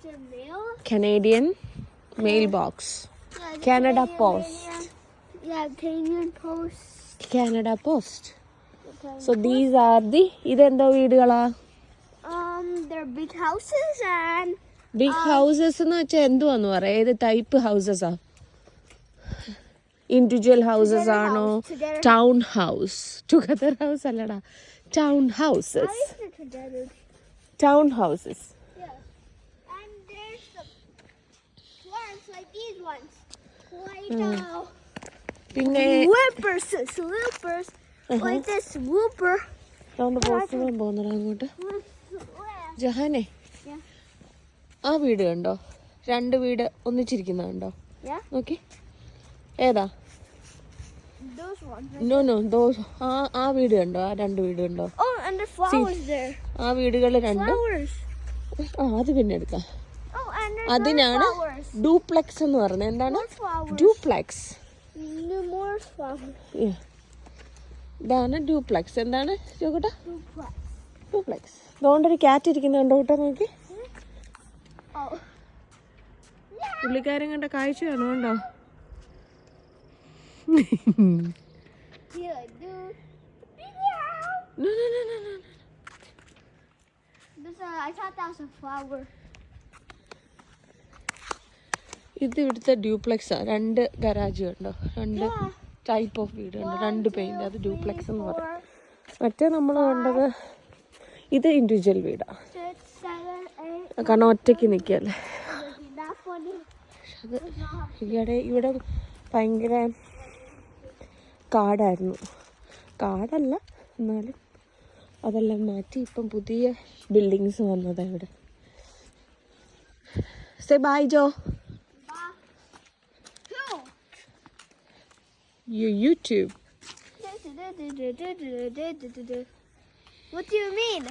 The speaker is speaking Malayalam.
the mail. Canadian mailbox. Yeah, the Canada Canadian Post. Yeah, Canadian Post. Canada Post. Okay. So these are the ഇതെന്തോ വീടുകളാ? They're big houses and big houses എന്ന് വെച്ചാൽ എന്തുവാന്ന് പറയാ? ഏത് ടൈപ്പ് ഹൗസസാ? ഇൻഡിവിജ്വൽ ഹൗസസ് ആണോ? together. Town house. Together house അല്ലടാ, town I houses. used it together. Town houses. Yeah. And there's some plants like these ones. Like പിന്നെ whoopers, swoopers. Like this whooper. അതുകൊണ്ട് പോസ്റ്റ്മാൻ പോകുന്നടാ അങ്ങോട്ട്. ജഹാനെ, Yeah. ആ വീട് കണ്ടോ? രണ്ട് വീട് ഒന്നിച്ചിരിക്കുന്ന കണ്ടോ? Yeah. നോക്കി, ഏതാ? Those ones. നോ ആ വീട് കണ്ടോ? ആ രണ്ട് വീട് കണ്ടോ? Oh, and there's flowers there. ആ വീടുകൾ രണ്ടും. Flowers. അത് പിന്നെ എടുക്കാം. Oh, and there's അതിനാണ് more flowers. ഡ്യൂപ്ലെക്സ് എന്ന് പറയുന്നത്. എന്താണ് More flowers. Duplex? More flowers. ഇതാണ് ഡ്യൂപ്ലെക്സ്. എന്താണ് ചോക്കട്ടെ? Duplex. ഡ്യൂപ്ലെക്സ്. അതുകൊണ്ടൊരു ക്യാറ്റ് ഇരിക്കുന്ന കണ്ടോ കേട്ടോ? നോക്കി, Oh. പുള്ളിക്കാരൻ കണ്ട കാഴ്ച വേണോ? കണ്ടോ? Yeah, dude. No. I thought that was a flower. ഇത് ഇവിടുത്തെ ഡ്യൂപ്ലെക്സാ. രണ്ട് ഗരാജ് കണ്ടോ? രണ്ട് ടൈപ്പ് ഓഫ് വീട് കണ്ടോ? രണ്ട് പെയിന്റ്. അത് ഡ്യൂപ്ലെക്സ് എന്ന് പറയും. മറ്റേ നമ്മൾ കണ്ടത് ഇത് ഇൻഡിവിജ്വൽ വീടാ. 6, 7, 8. കാരണം ഒറ്റയ്ക്ക് നിൽക്കല്ലേ. That funny. അത് ഇവിടെ ഭയങ്കര കാടായിരുന്നു. കാടല്ല, എന്നാലും അതെല്ലാം മാറ്റി ഇപ്പം പുതിയ ബിൽഡിങ്സ് വന്നതാ ഇവിടെ. Say bye Jo. YouTube. What do you mean?